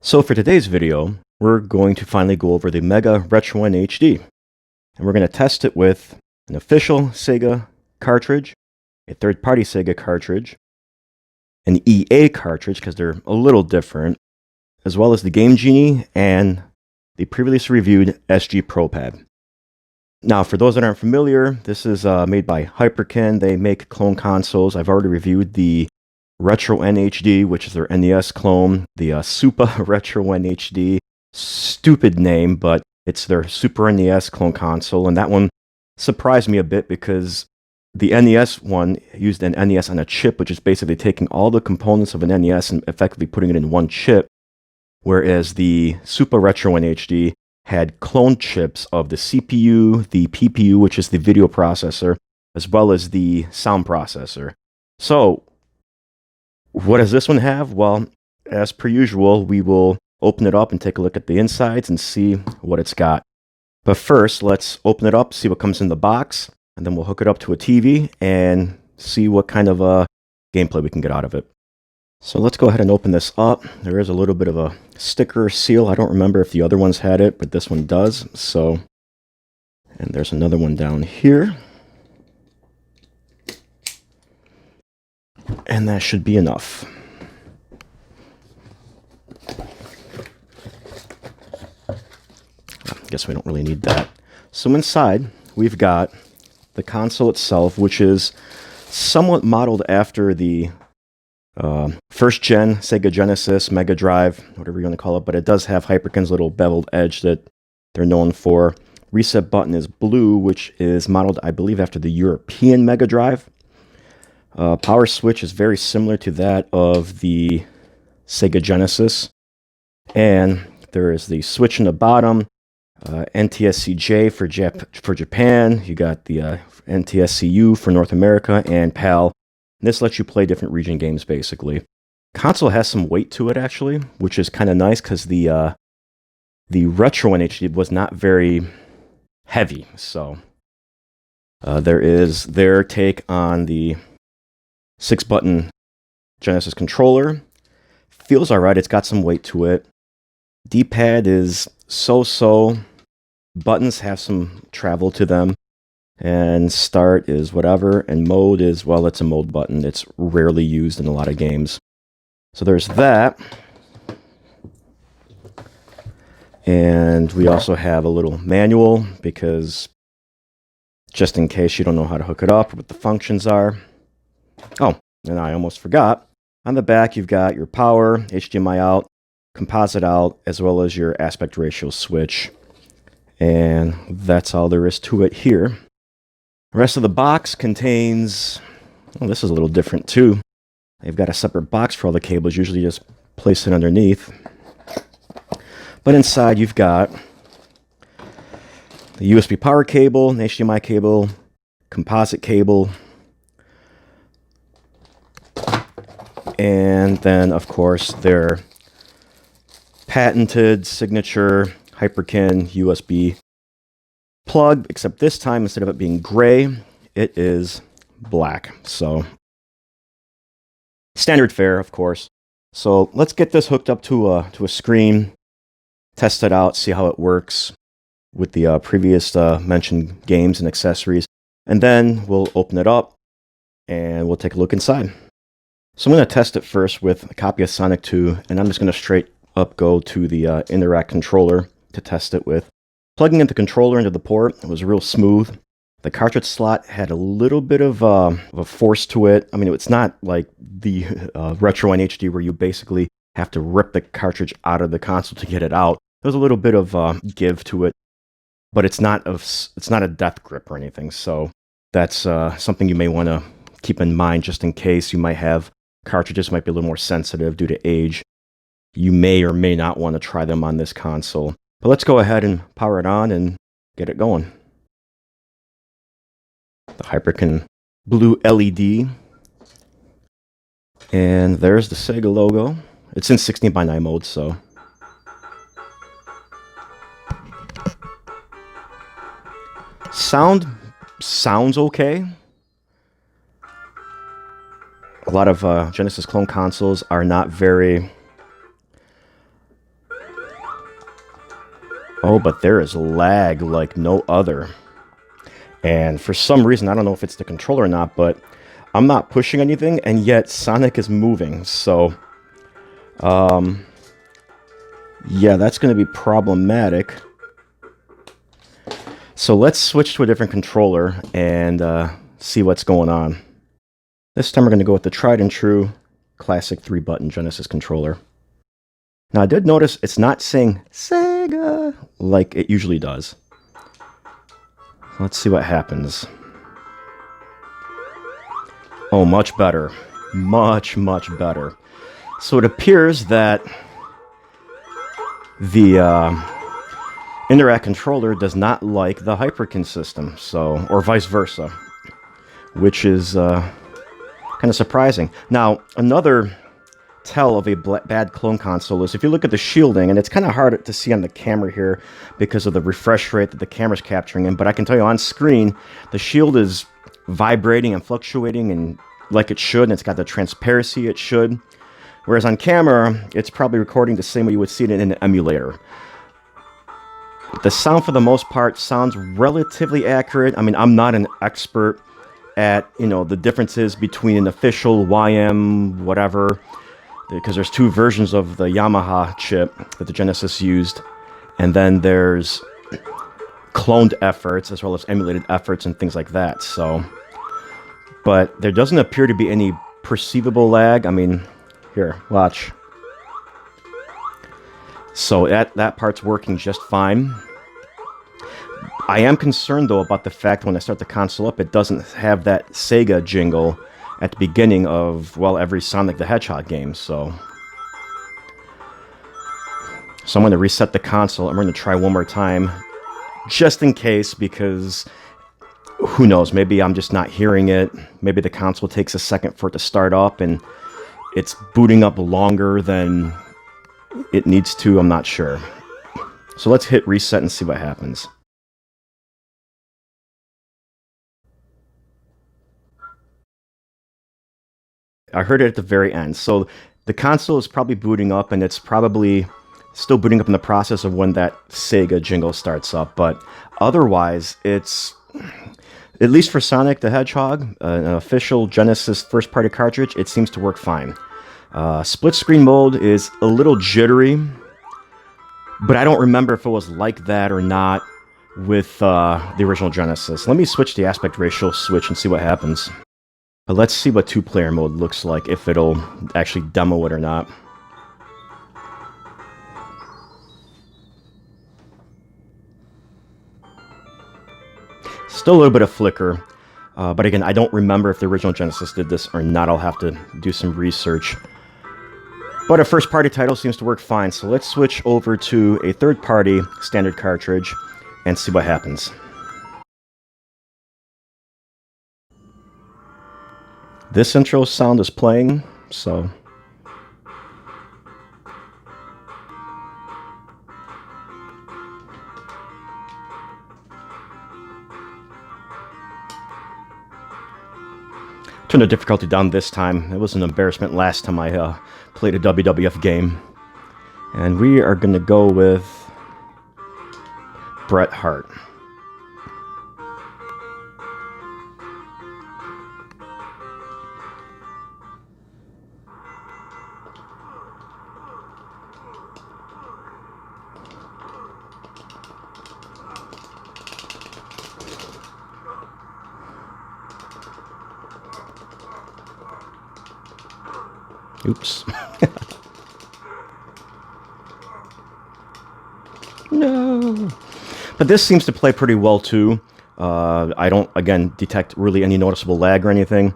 So for today's video, we're going to finally go over the Mega RetroN HD. And we're going to test it with an official Sega cartridge, a third-party Sega cartridge, an EA cartridge, because they're a little different, as well as the Game Genie and the previously reviewed SG ProPad. Now, for those that aren't familiar, this is made by Hyperkin. They make clone consoles. I've already reviewed the RetroN HD, which is their NES clone, the Super RetroN HD. Stupid name, but it's their Super NES clone console, and that one surprised me a bit because the NES one used an NES on a chip, which is basically taking all the components of an NES and effectively putting it in one chip, whereas the Super RetroN HD had clone chips of the CPU, the PPU, which is the video processor, as well as the sound processor. So, what does this one have? Well, as per usual, we will open it up and take a look at the insides and see what it's got. But first, let's open it up, see what comes in the box, and then we'll hook it up to a TV and see what kind of gameplay we can get out of it. So let's go ahead and open this up. There is a little bit of a sticker seal. I don't remember if the other ones had it, but this one does. So, and there's another one down here. And that should be enough. I guess we don't really need that. So inside, we've got the console itself, which is somewhat modeled after the first gen Sega Genesis, Mega Drive, whatever you want to call it, but it does have Hyperkin's little beveled edge that they're known for. Reset button is blue, which is modeled, I believe, after the European Mega Drive. Power switch is very similar to that of the Sega Genesis. And there is the switch in the bottom, NTSC-J for Japan. You got the NTSC-U for North America, and PAL. This lets you play different region games, basically. Console has some weight to it, actually, which is kind of nice because the RetroN HD was not very heavy. So there is their take on the 6-button Genesis controller. Feels alright, it's got some weight to it. D-pad is so-so. Buttons have some travel to them. And start is whatever. And mode is, well, it's a mode button. It's rarely used in a lot of games. So there's that. And we also have a little manual because just in case you don't know how to hook it up or what the functions are. Oh, and I almost forgot. On the back, you've got your power, HDMI out, composite out, as well as your aspect ratio switch. And that's all there is to it here. The rest of the box contains, well, this is a little different too. They've got a separate box for all the cables, usually just place it underneath. But inside you've got the USB power cable, an HDMI cable, composite cable, and then, of course, their patented signature Hyperkin USB plug, except this time, instead of it being gray, it is black. So, standard fare, of course. So, let's get this hooked up to a screen, test it out, see how it works with the previous mentioned games and accessories, and then we'll open it up and we'll take a look inside. So I'm going to test it first with a copy of Sonic 2, and I'm just going to straight up go to the Interact controller to test it with. Plugging in the controller into the port, it was real smooth. The cartridge slot had a little bit of a force to it. I mean, it's not like the RetroN HD where you basically have to rip the cartridge out of the console to get it out. There's a little bit of give to it, but it's not a death grip or anything. So that's something you may want to keep in mind just in case. You might have cartridges might be a little more sensitive due to age. You may or may not want to try them on this console. But let's go ahead and power it on and get it going. The Hyperkin blue LED. And there's the Sega logo. It's in 16:9 mode, so. Sounds okay. A lot of Genesis clone consoles are not very Oh, but there is lag like no other. And for some reason, I don't know if it's the controller or not, but I'm not pushing anything, and yet Sonic is moving. So, yeah, that's going to be problematic. So let's switch to a different controller and see what's going on. This time we're going to go with the tried and true classic 3-button Genesis controller. Now I did notice it's not saying Sega like it usually does. Let's see what happens. Oh, much better. Much, much better. So it appears that the Interact controller does not like the Hyperkin system, so, or vice versa, which is kind of surprising. Now, another tell of a bad clone console is if you look at the shielding, and it's kind of hard to see on the camera here because of the refresh rate that the camera's capturing in, but I can tell you on screen, the shield is vibrating and fluctuating and like it should, and it's got the transparency it should. Whereas on camera, it's probably recording the same way you would see it in an emulator. The sound, for the most part, sounds relatively accurate. I mean, I'm not an expert at, you know, the differences between an official YM, whatever, because there's two versions of the Yamaha chip that the Genesis used, and then there's cloned efforts as well as emulated efforts and things like that. So, but there doesn't appear to be any perceivable lag. I mean, here, watch. So that part's working just fine. I am concerned, though, about the fact when I start the console up, it doesn't have that Sega jingle at the beginning of, well, every Sonic the Hedgehog game, so I'm going to reset the console. I'm going to try one more time, just in case, because who knows, maybe I'm just not hearing it. Maybe the console takes a second for it to start up, and it's booting up longer than it needs to. I'm not sure. So let's hit reset and see what happens. I heard it at the very end. So the console is probably booting up, and it's probably still booting up in the process of when that Sega jingle starts up. But otherwise, it's, at least for Sonic the Hedgehog, an official Genesis first-party cartridge, it seems to work fine. Split screen mode is a little jittery, but I don't remember if it was like that or not with the original Genesis. Let me switch the aspect ratio switch and see what happens. But let's see what two-player mode looks like, if it'll actually demo it or not. Still a little bit of flicker, but again, I don't remember if the original Genesis did this or not. I'll have to do some research. But a first-party title seems to work fine, so let's switch over to a third-party standard cartridge and see what happens. This intro sound is playing, so turn the difficulty down this time. It was an embarrassment last time I played a WWF game. And we are going to go with Bret Hart. Oops. No. But this seems to play pretty well too. I don't, again, detect really any noticeable lag or anything.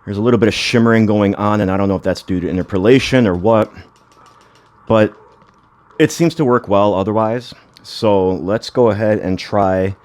There's a little bit of shimmering going on, and I don't know if that's due to interpolation or what. But it seems to work well otherwise. So let's go ahead and try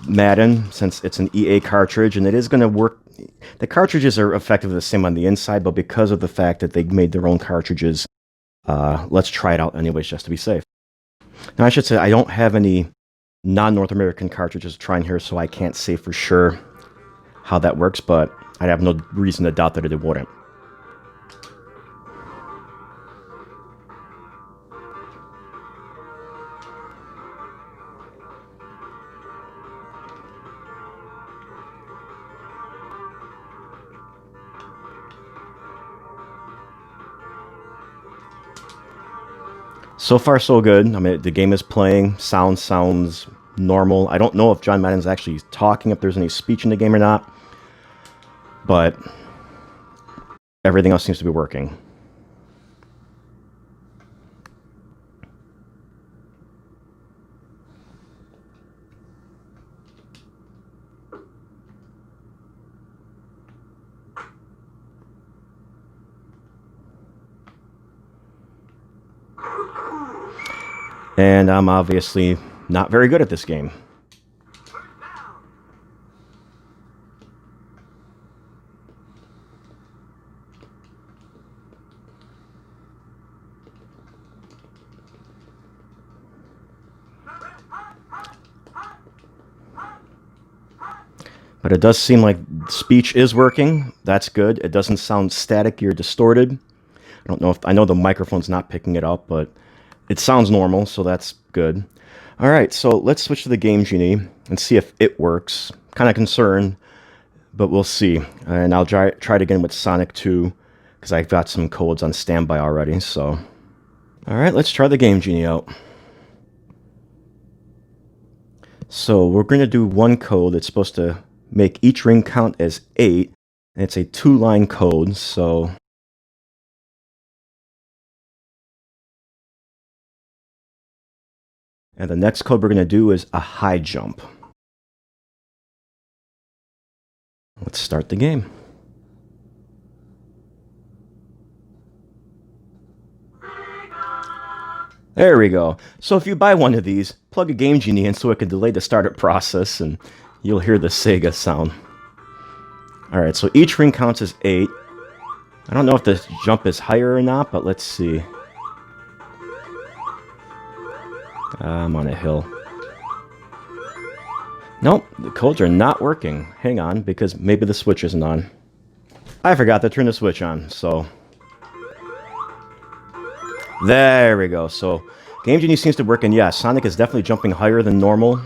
Madden, since it's an EA cartridge, and it is going to work. The cartridges are effectively the same on the inside, but because of the fact that they made their own cartridges, let's try it out anyways, just to be safe. Now, I should say I don't have any non-North American cartridges to try in here, so I can't say for sure how that works, but I have no reason to doubt that it wouldn't. So far, so good. I mean, the game is playing. Sound sounds normal. I don't know if John Madden's actually talking, if there's any speech in the game or not. But everything else seems to be working. And I'm obviously not very good at this game. But it does seem like speech is working. That's good. It doesn't sound static or distorted. I don't know if I know the microphone's not picking it up, but it sounds normal, so that's good. All right, so let's switch to the Game Genie and see if it works. Kind of concerned, but we'll see. And I'll try it again with Sonic 2 because I've got some codes on standby already. So, all right, let's try the Game Genie out. So we're going to do one code that's supposed to make each ring count as 8. And it's a 2-line code, so... And the next code we're going to do is a high jump. Let's start the game. There we go. So if you buy one of these, plug a Game Genie in so it can delay the startup process and you'll hear the Sega sound. Alright, so each ring counts as 8. I don't know if the jump is higher or not, but let's see. I'm on a hill. Nope, the codes are not working. Hang on, because maybe the switch isn't on. I forgot to turn the switch on, so... There we go. So, Game Genie seems to work, and yeah, Sonic is definitely jumping higher than normal.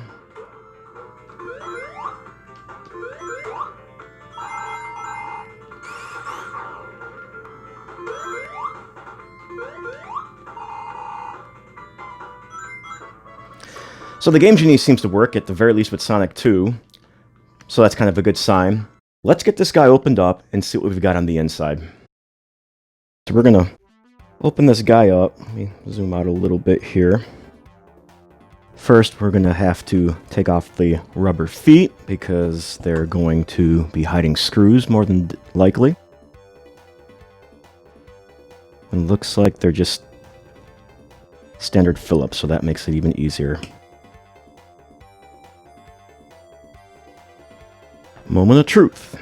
So the Game Genie seems to work, at the very least with Sonic 2. So that's kind of a good sign. Let's get this guy opened up and see what we've got on the inside. So we're going to open this guy up. Let me zoom out a little bit here. First, we're going to have to take off the rubber feet because they're going to be hiding screws more than likely. It looks like they're just standard Phillips, so that makes it even easier. Moment of truth.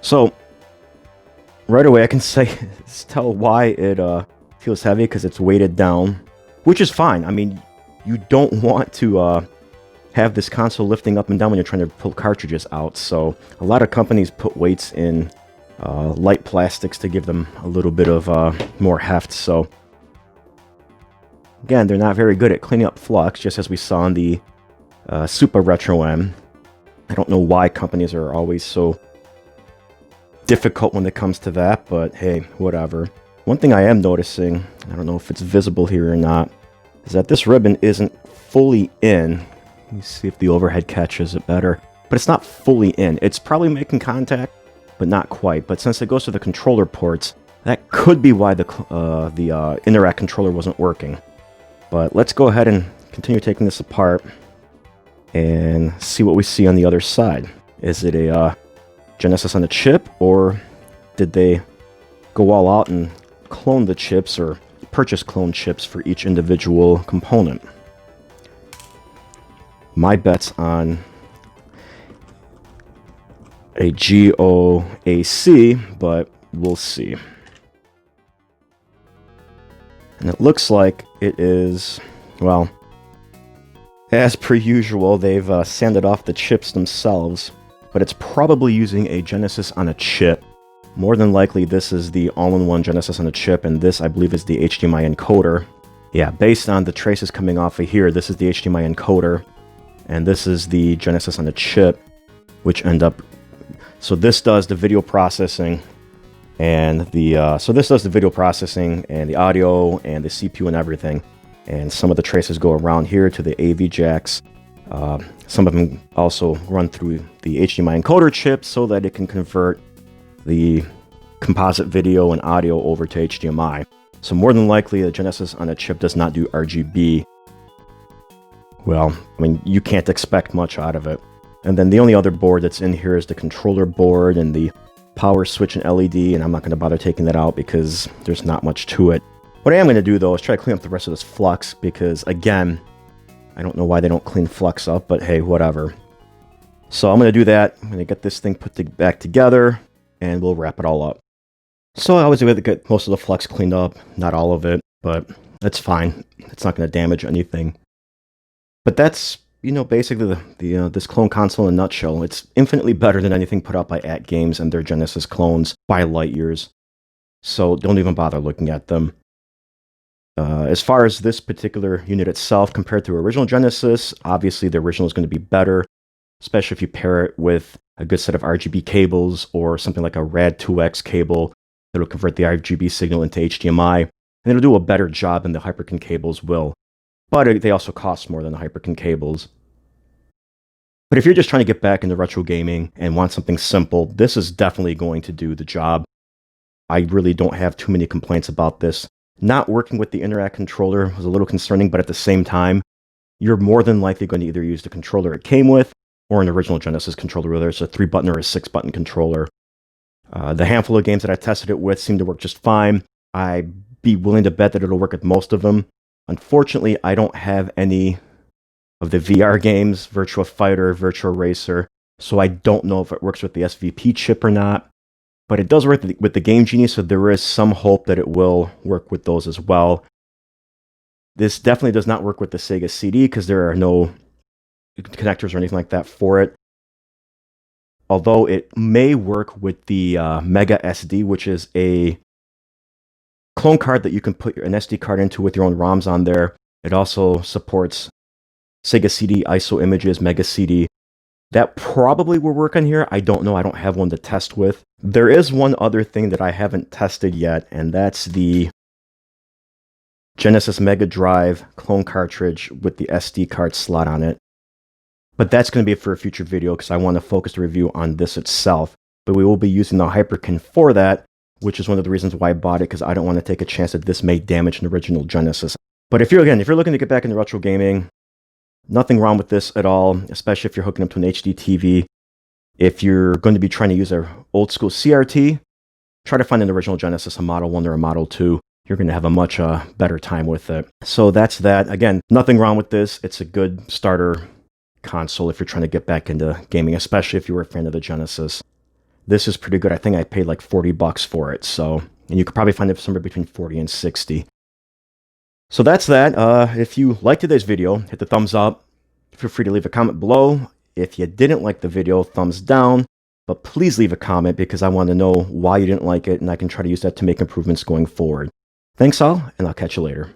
So, right away I can tell why it feels heavy, because it's weighted down, which is fine. I mean, you don't want to have this console lifting up and down when you're trying to pull cartridges out, so a lot of companies put weights in light plastics to give them a little bit of more heft, so again, they're not very good at cleaning up flux, just as we saw in the Super RetroN. I don't know why companies are always so difficult when it comes to that, but hey, whatever. One thing I am noticing, I don't know if it's visible here or not, is that this ribbon isn't fully in. Let me see if the overhead catches it better. But it's not fully in. It's probably making contact, but not quite. But since it goes to the controller ports, that could be why the Interact controller wasn't working. But let's go ahead and continue taking this apart and see what we see on the other side. Is it a Genesis on a chip, or did they go all out and clone the chips or purchase clone chips for each individual component? My bet's on a GOAC, but we'll see. And it looks like it is, well, as per usual, they've sanded off the chips themselves, but it's probably using a Genesis on a chip. More than likely, this is the all-in-one Genesis on a chip, and this, I believe, is the HDMI encoder. Yeah, based on the traces coming off of here, this is the HDMI encoder, and this is the Genesis on a chip, which end up So this does the video processing and the audio and the CPU and everything. And some of the traces go around here to the AV jacks. Some of them also run through the HDMI encoder chip so that it can convert the composite video and audio over to HDMI. So more than likely, the Genesis on a chip does not do RGB. Well, I mean, you can't expect much out of it. And then the only other board that's in here is the controller board and the power switch and LED, and I'm not going to bother taking that out because there's not much to it. What I am going to do, though, is try to clean up the rest of this flux because, again, I don't know why they don't clean flux up, but hey, whatever. So I'm going to do that. I'm going to get this thing put back together, and we'll wrap it all up. So I was able to get most of the flux cleaned up, not all of it, but that's fine. It's not going to damage anything. But that's, you know, basically this clone console in a nutshell. It's infinitely better than anything put out by AtGames and their Genesis clones by light years. So don't even bother looking at them. As far as this particular unit itself, compared to original Genesis, obviously the original is going to be better, especially if you pair it with a good set of RGB cables or something like a RAD2X cable that'll convert the RGB signal into HDMI, and it'll do a better job than the Hyperkin cables will. But they also cost more than the Hyperkin cables. But if you're just trying to get back into retro gaming and want something simple, this is definitely going to do the job. I really don't have too many complaints about this. Not working with the Interact controller was a little concerning, but at the same time, you're more than likely going to either use the controller it came with or an original Genesis controller, whether it's a 3-button or a 6-button controller. The handful of games that I tested it with seemed to work just fine. I'd be willing to bet that it'll work with most of them. Unfortunately, I don't have any of the VR games, Virtua Fighter, Virtua Racer, so I don't know if it works with the SVP chip or not. But it does work with the Game Genie, so there is some hope that it will work with those as well. This definitely does not work with the Sega CD because there are no connectors or anything like that for it. Although it may work with the Mega SD, which is a clone card that you can put an SD card into with your own ROMs on there. It also supports Sega CD, ISO images, Mega CD. That probably will work on here. I don't know. I don't have one to test with. There is one other thing that I haven't tested yet, and that's the Genesis Mega Drive clone cartridge with the SD card slot on it. But that's going to be for a future video because I want to focus the review on this itself. But we will be using the Hyperkin for that, which is one of the reasons why I bought it, because I don't want to take a chance that this may damage an original Genesis. But if you're looking to get back into retro gaming, nothing wrong with this at all, especially if you're hooking up to an HD TV. If you're going to be trying to use an old school CRT, try to find an original Genesis, a Model 1 or a Model 2. You're going to have a much better time with it. So that's that. Again, nothing wrong with this. It's a good starter console if you're trying to get back into gaming, especially if you were a fan of the Genesis. This is pretty good. I think I paid like $40 for it. So, and you could probably find it somewhere between 40 and 60. So that's that. If you liked today's video, hit the thumbs up. Feel free to leave a comment below. If you didn't like the video, thumbs down. But please leave a comment because I want to know why you didn't like it, and I can try to use that to make improvements going forward. Thanks all, and I'll catch you later.